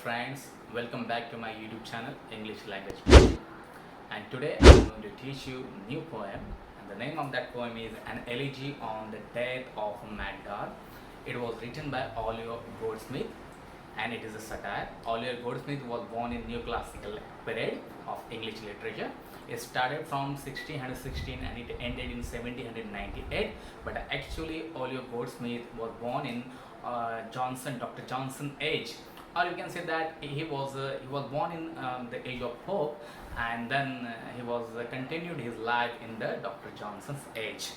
friends, welcome back to my YouTube channel English Language Guruji. And today I am going to teach you a new poem, and the name of that poem is An Elegy on the Death of a Mad Dog. It was written by Goldsmith and it is a satire. Goldsmith was born in neoclassical period of English literature. It started from 1616 and it ended in 1798. But actually, Goldsmith was born in Dr. Johnson age, or you can say that he was born in the age of Pope, and then he was continued his life in the Dr. Johnson's age.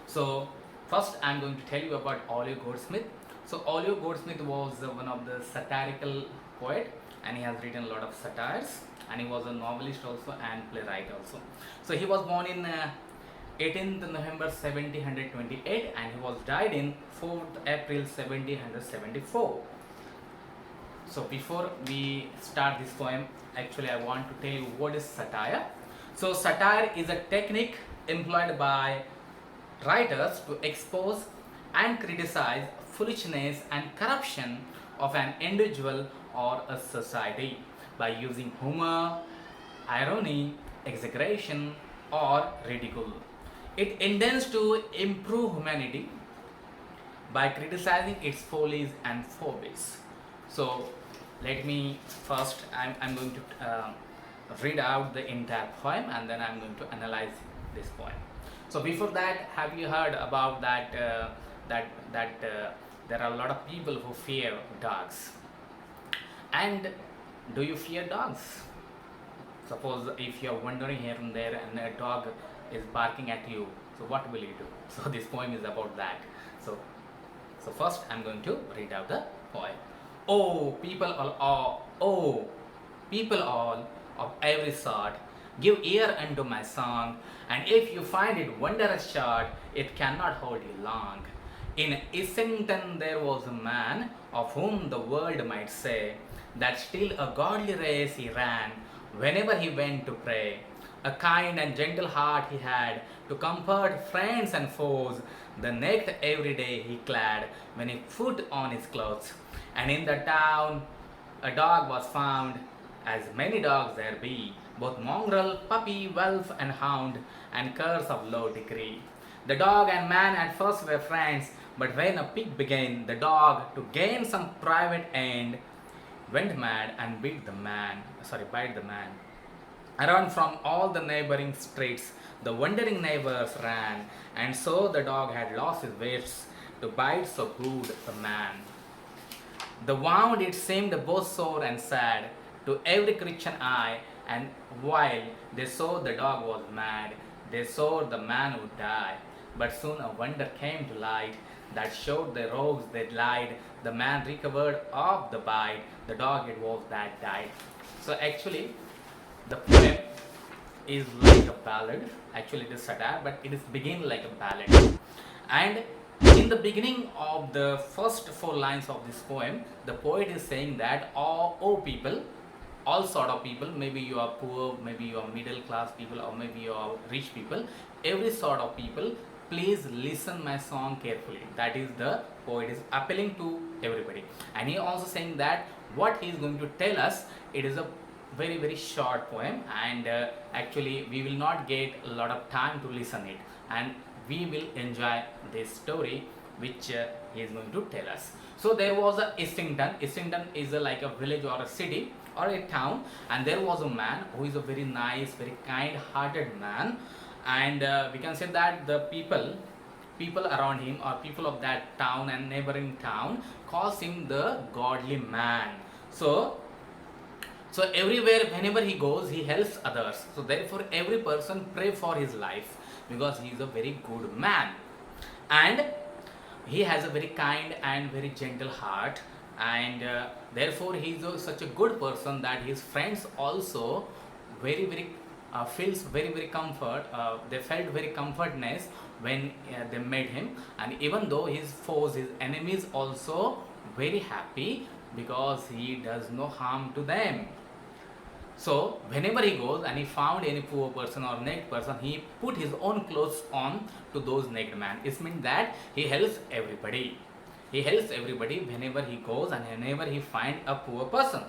So first, I am going to tell you about Goldsmith. So Goldsmith was one of the satirical poet, and he has written a lot of satires, and he was a novelist also and playwright also. So he was born in 18th November 1728 and he was died in 4th April 1774. So before we start this poem, actually I want to tell you what is satire. So satire is a technique employed by writers to expose and criticize foolishness and corruption of an individual or a society by using humor, irony, exaggeration or ridicule. It intends to improve humanity by criticizing its follies and foibles. So let me first, I'm going to read out the entire poem and then I'm going to analyze this poem. So before that, have you heard about that there are a lot of people who fear dogs? And do you fear dogs? Suppose if you are wandering here and there and a dog is barking at you, so what will you do? So this poem is about that. So first I'm going to read out the poem. Oh people all of every sort, give ear unto my song, and if you find it wondrous short, it cannot hold you long. In Islington there was a man, of whom the world might say, that still a godly race he ran, whenever he went to pray. A kind and gentle heart he had, to comfort friends and foes. The naked every day he clad, when he put on his clothes. And in the town a dog was found, as many dogs there be, both mongrel, puppy, wolf and hound, and curs of low degree. The dog and man at first were friends, but when a pig began, the dog, to gain some private end, went mad and bite the man. Around from all the neighboring streets, the wondering neighbors ran, and so the dog had lost his wits to bite so good the man. The wound it seemed both sore and sad to every Christian eye, and while they saw the dog was mad, they saw the man would die. But soon a wonder came to light, that showed the rogues that lied. The man recovered of the bite, the dog it was that died. So actually, the poem is like a ballad. Actually, it is satire, but it is begin like a ballad. And in the beginning of the first 4 lines of this poem, the poet is saying that all people, all sort of people, maybe you are poor, maybe you are middle class people, or maybe you are rich people, every sort of people, please listen my song carefully. That is, the poet is appealing to everybody. And he also saying that what he is going to tell us, it is a very very short poem, and actually we will not get a lot of time to listen it, and we will enjoy this story which he is going to tell us. So there was a Islington. Islington is like a village or a city or a town, and there was a man who is a very nice, very kind hearted man, and we can say that the people around him, or people of that town and neighboring town, calls him the godly man. So everywhere, whenever he goes, he helps others. So therefore every person pray for his life, because he is a very good man, and he has a very kind and very gentle heart, and therefore he is such a good person that his friends also very feels very comfort. They felt very comfortness when they met him, and even though his foes, his enemies, also very happy because he does no harm to them. So whenever he goes and he found any poor person or naked person, he put his own clothes on to those naked man. It means that he helps everybody. He helps everybody whenever he goes and whenever he find a poor person.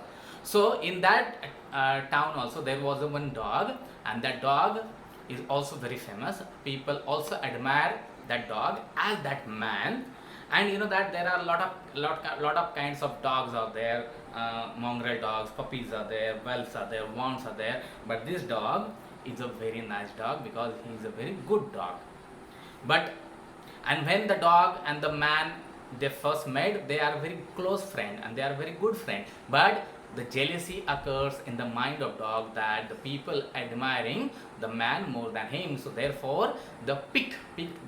So in that town also there was one dog, and that dog is also very famous. People also admire that dog as that man. And you know that there are a lot of kinds of dogs out there. Mongrel dogs, puppies are there, whelps are there, wants are there. But this dog is a very nice dog because he is a very good dog. But and when the dog and the man they first met, they are very close friend and they are very good friend. But the jealousy occurs in the mind of dog that the people admiring the man more than him. So therefore the pick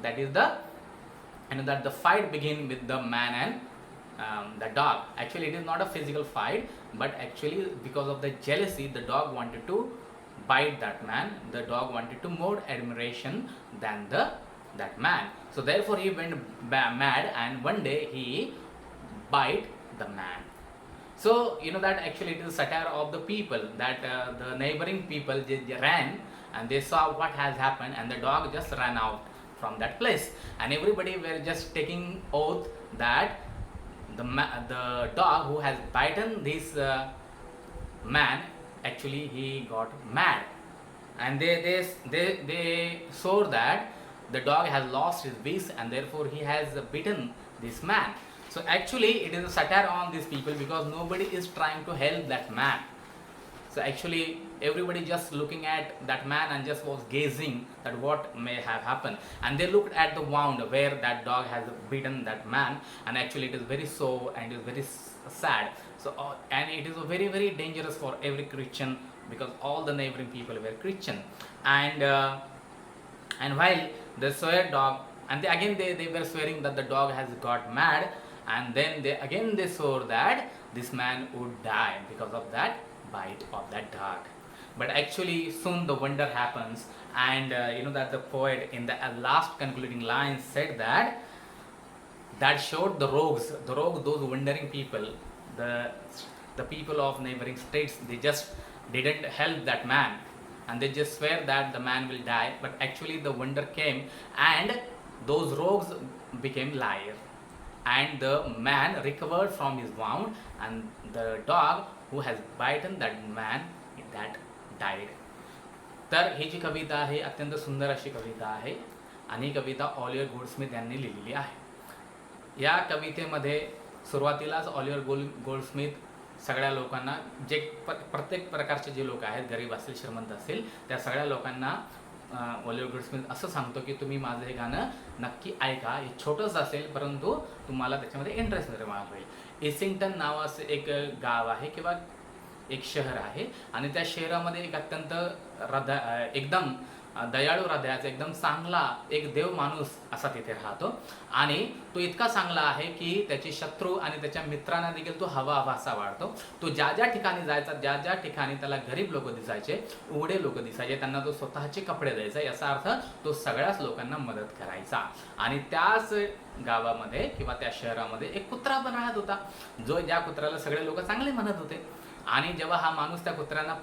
that is the, and that the fight begin with the man and the dog. Actually it is not a physical fight, but actually because of the jealousy the dog wanted to bite that man. The dog wanted to more admiration than that man. So therefore he went mad, and one day he bite the man. So you know that actually it is satire of the people, that the neighboring people they ran and they saw what has happened, and the dog just ran out from that place, and everybody were just taking oath that the dog who has bitten this man, actually he got mad, and they swore that the dog has lost his wish and therefore he has bitten this man. So actually it is a satire on these people because nobody is trying to help that man. So actually everybody just looking at that man and just was gazing at what may have happened, and they looked at the wound where that dog has bitten that man, and actually it is very sore and it is very sad. So and it is very very dangerous for every Christian because all the neighboring people were Christian, and while the swear dog, and they were swearing that the dog has got mad, and then they swore that this man would die because of that bite of that dog. But actually soon the wonder happens, and you know that the poet in the last concluding lines said that showed the rogues, those wandering people, the people of neighboring states, they just didn't help that man, and they just swear that the man will die. But actually the wonder came, and those rogues became liars, and the man recovered from his wound, and the dog who has bitten that man, that died. तर ही जी कविता आहे अत्यंत सुंदर अशी कविता आहे, आणि कविता Oliver Goldsmith यांनी लिहिलेली आहे. या कवितेमध्ये सुरुवातीलाच ऑलिव्हर गोल्डस्मिथ सगळ्या लोकांना, जे प्रत्येक प्रकारचे जे लोक आहेत, गरीब असतील श्रीमंत असतील, त्या सगळ्या लोकांना ऑलिव्हर गोल्डस्मिथ असं सांगतो की तुम्ही माझं हे गाणं नक्की ऐका. हे छोटंच असेल परंतु तुम्हाला त्याच्यामध्ये इंटरेस्ट निर्माण होईल. इसिंग्टन नावाचं एक गाव आहे किंवा एक शहर आहे, आणि त्या शहरामध्ये एक अत्यंत एकदम दयाळू हृदयाचा एकदम चांगला एक देव माणूस असा तिथे राहतो, आणि तो इतका चांगला आहे की त्याचे शत्रू आणि त्याच्या मित्रांना देखील तो हवा हवासा वाढतो. तो ज्या ज्या ठिकाणी जायचा, ज्या ज्या ठिकाणी त्याला गरीब लोक दिसायचे, उघडे लोक दिसायचे, त्यांना तो स्वतःचे कपडे द्यायचा. याचा अर्थ तो सगळ्याच लोकांना मदत करायचा. आणि त्याच गावामध्ये किंवा त्या शहरामध्ये एक कुत्रा पण राहत होता, जो ज्या कुत्र्याला सगळे लोक चांगले म्हणत होते. आणि जेव्हा हा माणूस त्या कुत्र्याला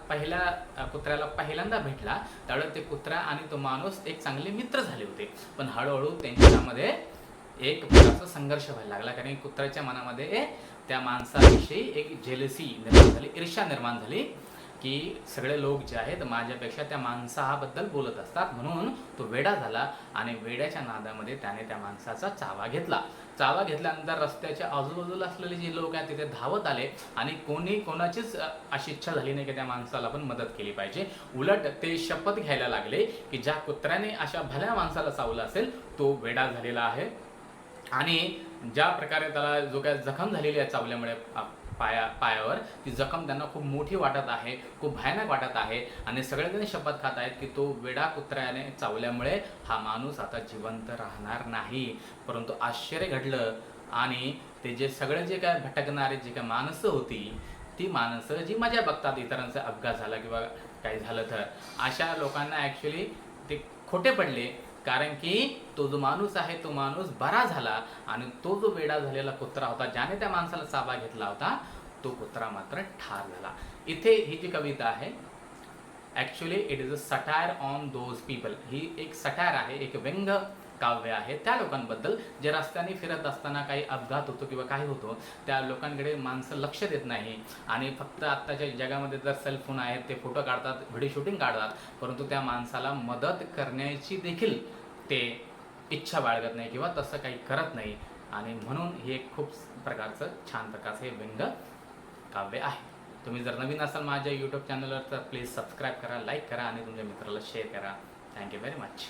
पहिल्यांदा भेटला, त्यावेळेस ते कुत्रा आणि तो माणूस एक चांगले मित्र झाले होते. पण हळूहळू त्यांच्यामध्ये एक प्रकारचा संघर्ष व्हायला लागला, कारण कुत्र्याच्या मनामध्ये त्या माणसाविषयी एक जेलसी निर्माण झाली, ईर्ष्या निर्माण झाली, की सगळे लोक जे आहेत माझ्यापेक्षा त्या माणसाबद्दल बोलत असतात, म्हणून तो वेडा झाला, आणि वेड्याच्या नादामध्ये त्याने त्या माणसाचा चावा घेतला. चावा घेतल्यानंतर रस्त्याच्या आजूबाजूला असलेले जे लोक आहेत तिथे धावत आले, आणि कोणाचीच अशी इच्छा झाली नाही की त्या माणसाला पण मदत केली पाहिजे. उलट ते शपथ घ्यायला लागले की ज्या कुत्र्याने अशा भल्या माणसाला चावलं असेल तो वेडा झालेला आहे, आणि ज्या प्रकारे त्याला जो काय जखम झालेली आहे चावल्यामुळे पायावर, ती जखम त्यांना खूप मोठी वाटत आहे, खूप भयानक वाटत आहे, आणि सगळेजण शपथ खात आहेत की तो वेडा कुत्र्याने चावल्यामुळे हा माणूस आता जिवंत राहणार नाही. परंतु आश्चर्य घडलं, आणि ते जे काय भटकणारे जे काय माणसं होती, ती माणसं जी मजा बघतात इतरांचा अपघात झाला किंवा काही झालं तर, अशा लोकांना ॲक्च्युली ते खोटे पडले, कारण की तो जो माणूस आहे तो माणूस बरा झाला, आणि तो जो वेडा झालेला कुत्रा होता ज्याने त्या माणसाला चावा घेतला होता, तो कुत्रा मात्र ठार झाला. इथे ही जी कविता आहे actually it is a satire on those people. ही एक सटायर आहे, एक व्यंग काव्य आहे त्या लोकांबद्दल जे रस्त्याने फिरत असताना काही अपघात होतो किंवा काही होतो, त्या लोकांकडे माणसं लक्ष देत नाही आणि फक्त आत्ताच्या जगामध्ये जर सेलफोन आहेत ते फोटो काढतात, व्हिडिओ शूटिंग काढतात, परंतु त्या माणसाला मदत करण्याची देखील ते इच्छा बाळगत नाही किंवा तसं काही करत नाही. आणि म्हणून हे खूप प्रकारचं छान प्रकारचं हे व्यंग काव्य आहे. तुम्ही जर नवीन असाल माझ्या यूट्यूब चॅनलवर तर प्लीज सबस्क्राईब करा, लाईक करा आणि तुमच्या मित्राला शेअर करा. Thank you very much.